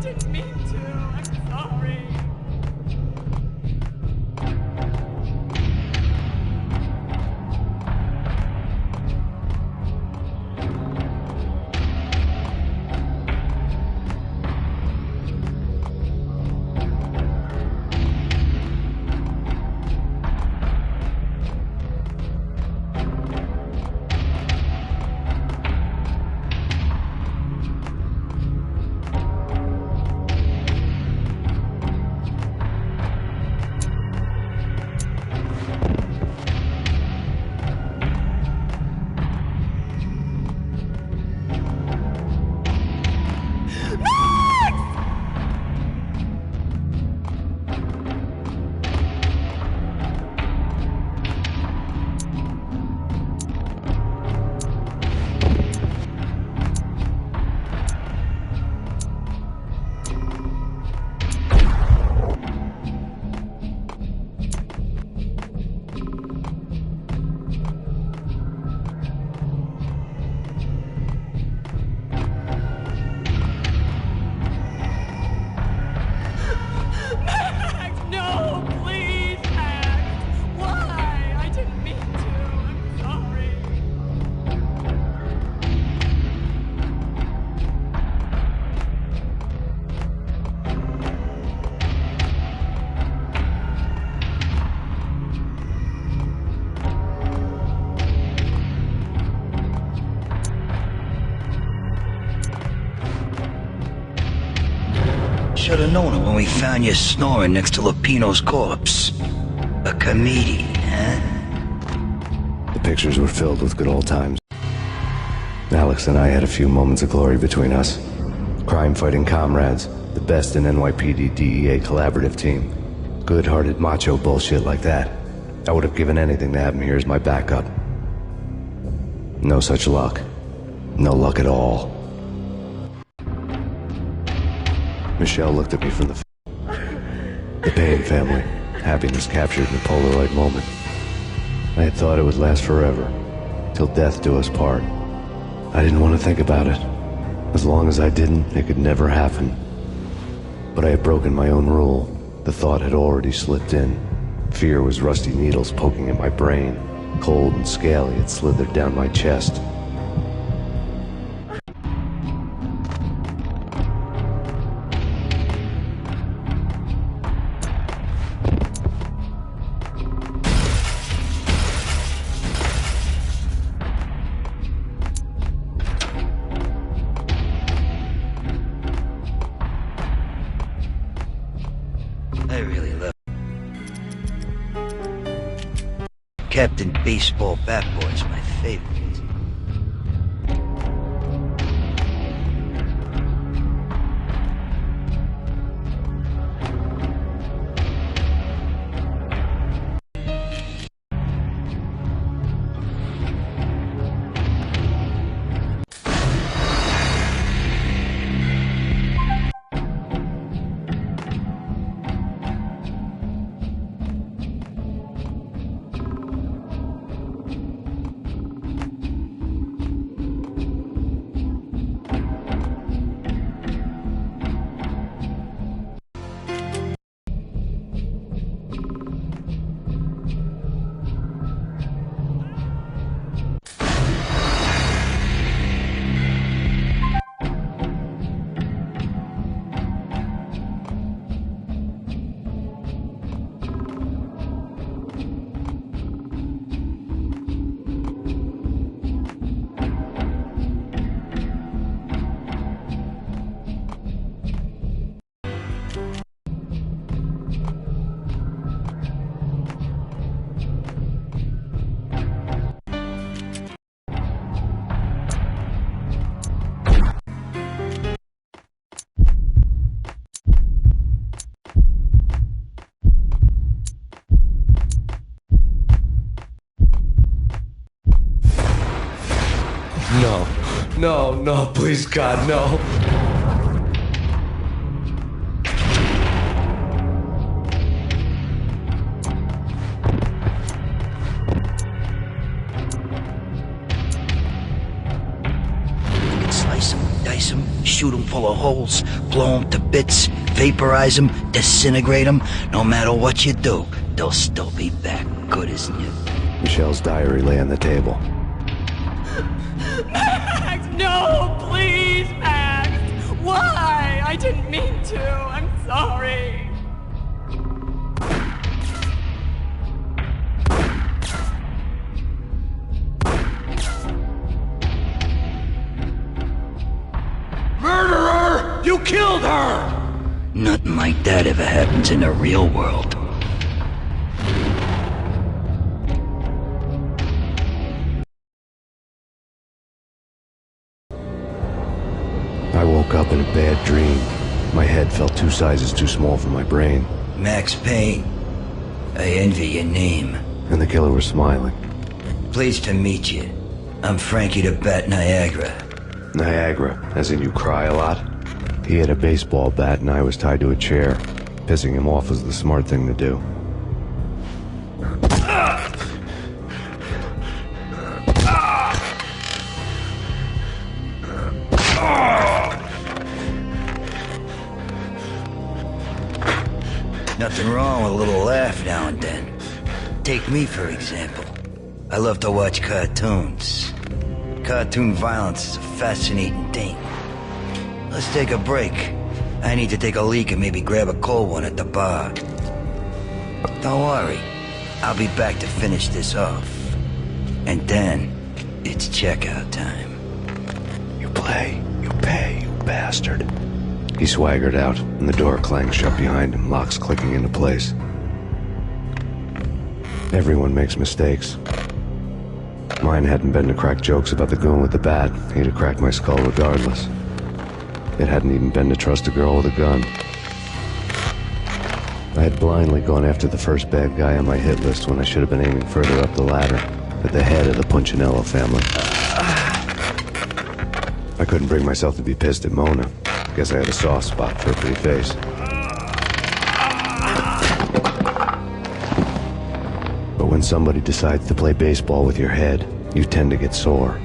didn't mean to. I'm sorry. Should have known it when we found you snoring next to Lupino's corpse. A comedian, huh? The pictures were filled with good old times. Alex and I had a few moments of glory between us. Crime-fighting comrades, the best in NYPD DEA collaborative team. Good-hearted macho bullshit like that. I would have given anything to have him here as my backup. No such luck. No luck at all. Michelle looked at me from the Payne family. Happiness captured in a Polaroid moment. I had thought it would last forever, till death do us part. I didn't want to think about it. As long as I didn't, it could never happen. But I had broken my own rule. The thought had already slipped in. Fear was rusty needles poking at my brain. Cold and scaly, it slithered down my chest. I really love Captain Baseball Bat Boy is my favorite. No, please God, no. Slice him, dice him, shoot them full of holes, blow them to bits, vaporize them, disintegrate them. No matter what you do, they'll still be back good as new. Michelle's diary lay on the table. Max, no, please, Max. Why? I didn't mean to. I'm sorry. Murderer! You killed her! Nothing like that ever happens in the real world. I woke up in a bad dream. My head felt 2 sizes too small for my brain. Max Payne. I envy your name. And the killer was smiling. Pleased to meet you. I'm Frankie the Bat Niagara. Niagara, as in you cry a lot? He had a baseball bat and I was tied to a chair. Pissing him off was the smart thing to do. Nothing wrong with a little laugh now and then. Take me, for example. I love to watch cartoons. Cartoon violence is a fascinating thing. Let's take a break. I need to take a leak and maybe grab a cold one at the bar. Don't worry. I'll be back to finish this off. And then, it's checkout time. You play, you pay, you bastard. He swaggered out, and the door clanged shut behind him, locks clicking into place. Everyone makes mistakes. Mine hadn't been to crack jokes about the goon with the bat. He'd have cracked my skull regardless. It hadn't even been to trust a girl with a gun. I had blindly gone after the first bad guy on my hit list when I should have been aiming further up the ladder, at the head of the Punchinello family. I couldn't bring myself to be pissed at Mona. Guess I had a soft spot for a pretty face. But when somebody decides to play baseball with your head, you tend to get sore.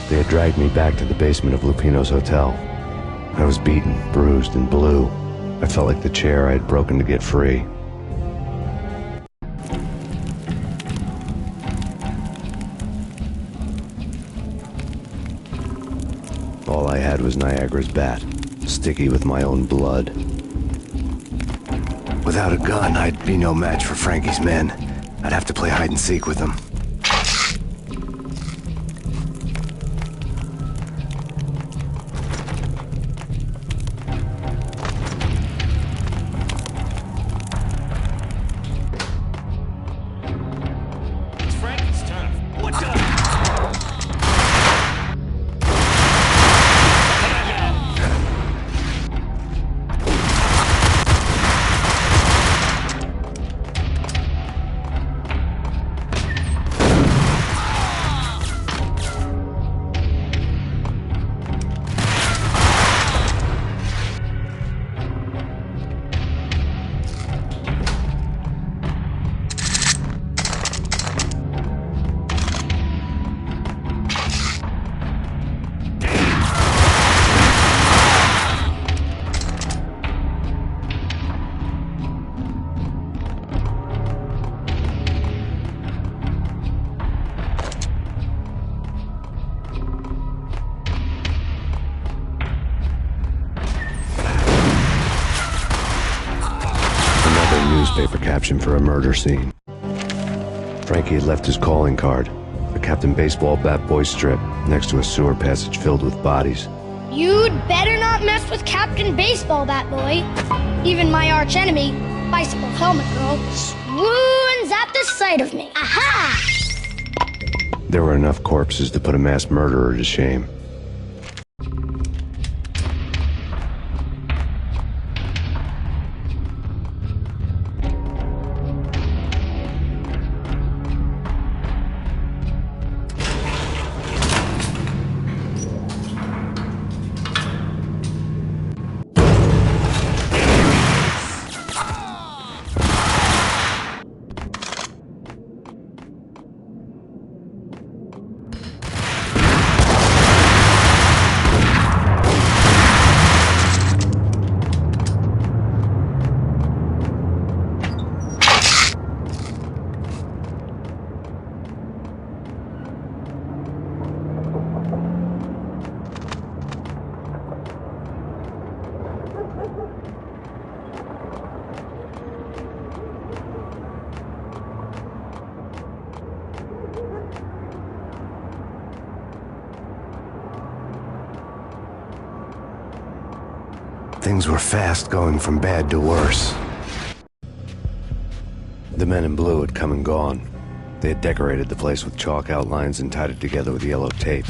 They had dragged me back to the basement of Lupino's hotel. I was beaten, bruised, and blue. I felt like the chair I had broken to get free. All I had was Niagara's bat, sticky with my own blood. Without a gun, I'd be no match for Frankie's men. I'd have to play hide and seek with them. It's Frankie's turn. What the? Newspaper caption for a murder scene. Frankie had left his calling card, a Captain Baseball Bat Boy strip, next to a sewer passage filled with bodies. You'd better not mess with Captain Baseball Bat Boy. Even my arch enemy, Bicycle Helmet Girl, swoons at the sight of me. Aha! There were enough corpses to put a mass murderer to shame. Things were fast going from bad to worse. The men in blue had come and gone. They had decorated the place with chalk outlines and tied it together with yellow tape.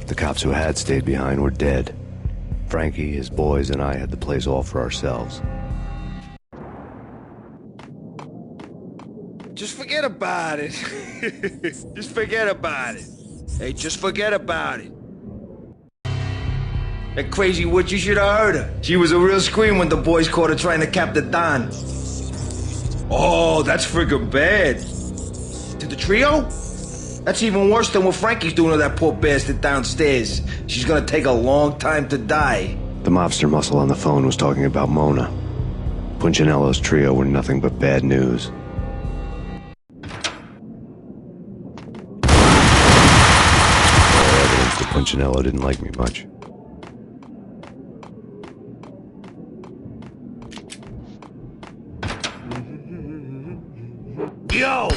The cops who had stayed behind were dead. Frankie, his boys, and I had the place all for ourselves. Just forget about it. Just forget about it. Hey, just forget about it. That crazy witch, you should have heard her. She was a real scream when the boys caught her trying to cap the Don. Oh, that's friggin' bad. To the trio? That's even worse than what Frankie's doing to that poor bastard downstairs. She's gonna take a long time to die. The mobster muscle on the phone was talking about Mona. Punchinello's trio were nothing but bad news. All evidence that Punchinello didn't like me much. Yo!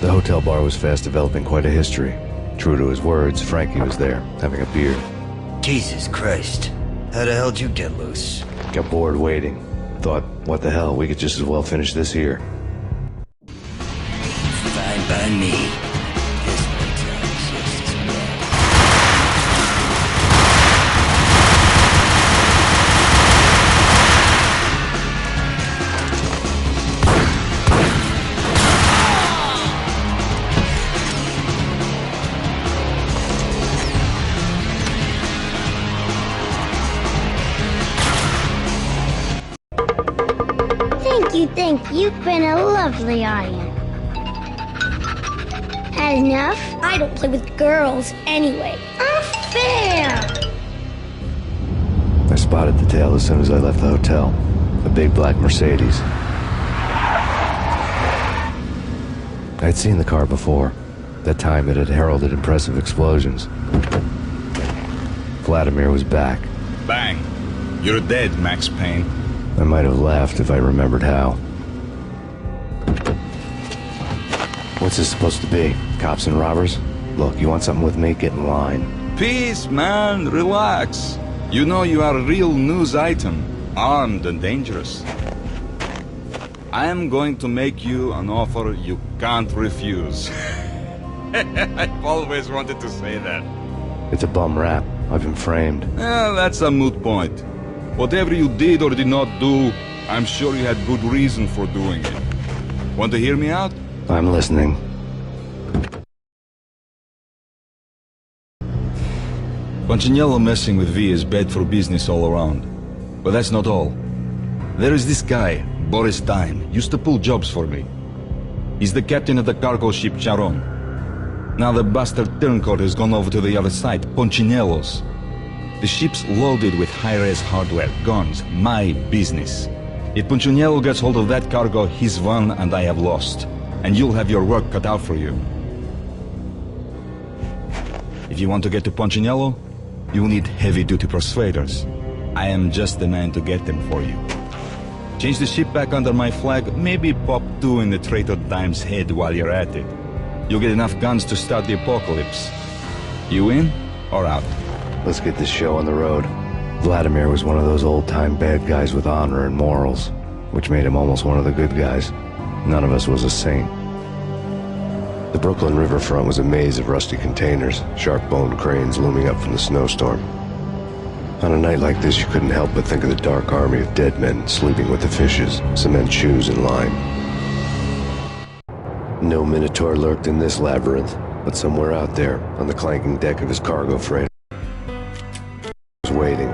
The hotel bar was fast developing quite a history. True to his words, Frankie was there, having a beer. Jesus Christ. How the hell did you get loose? Got bored waiting. Thought, what the hell, we could just as well finish this here. Fine by me. This motel is just as bad. Thank you. You've been a lovely audience. Had enough? I don't play with girls anyway. Unfair! I spotted the tail as soon as I left the hotel. A big black Mercedes. I'd seen the car before. That time it had heralded impressive explosions. Vladimir was back. Bang! You're dead, Max Payne. I might have laughed if I remembered how. What's this supposed to be? Cops and robbers? Look, you want something with me? Get in line. Peace, man. Relax. You know you are a real news item. Armed and dangerous. I am going to make you an offer you can't refuse. I've always wanted to say that. It's a bum rap. I've been framed. That's a moot point. Whatever you did or did not do, I'm sure you had good reason for doing it. Want to hear me out? I'm listening. Punchinello messing with V is bad for business all around. But that's not all. There is this guy, Boris Dime, used to pull jobs for me. He's the captain of the cargo ship Charon. Now the bastard turncoat has gone over to the other side, Punchinello's. The ship's loaded with high-res hardware, guns, my business. If Punchinello gets hold of that cargo, he's won and I have lost. And you'll have your work cut out for you. If you want to get to Punchinello, you'll need heavy-duty persuaders. I am just the man to get them for you. Change the ship back under my flag, maybe pop 2 in the traitor Dime's head while you're at it. You'll get enough guns to start the apocalypse. You in or out? Let's get this show on the road. Vladimir was one of those old-time bad guys with honor and morals, which made him almost one of the good guys. None of us was a saint. The Brooklyn riverfront was a maze of rusty containers, sharp-boned cranes looming up from the snowstorm. On a night like this, you couldn't help but think of the dark army of dead men sleeping with the fishes, cement shoes and lime. No Minotaur lurked in this labyrinth, but somewhere out there, on the clanking deck of his cargo freighter, was waiting.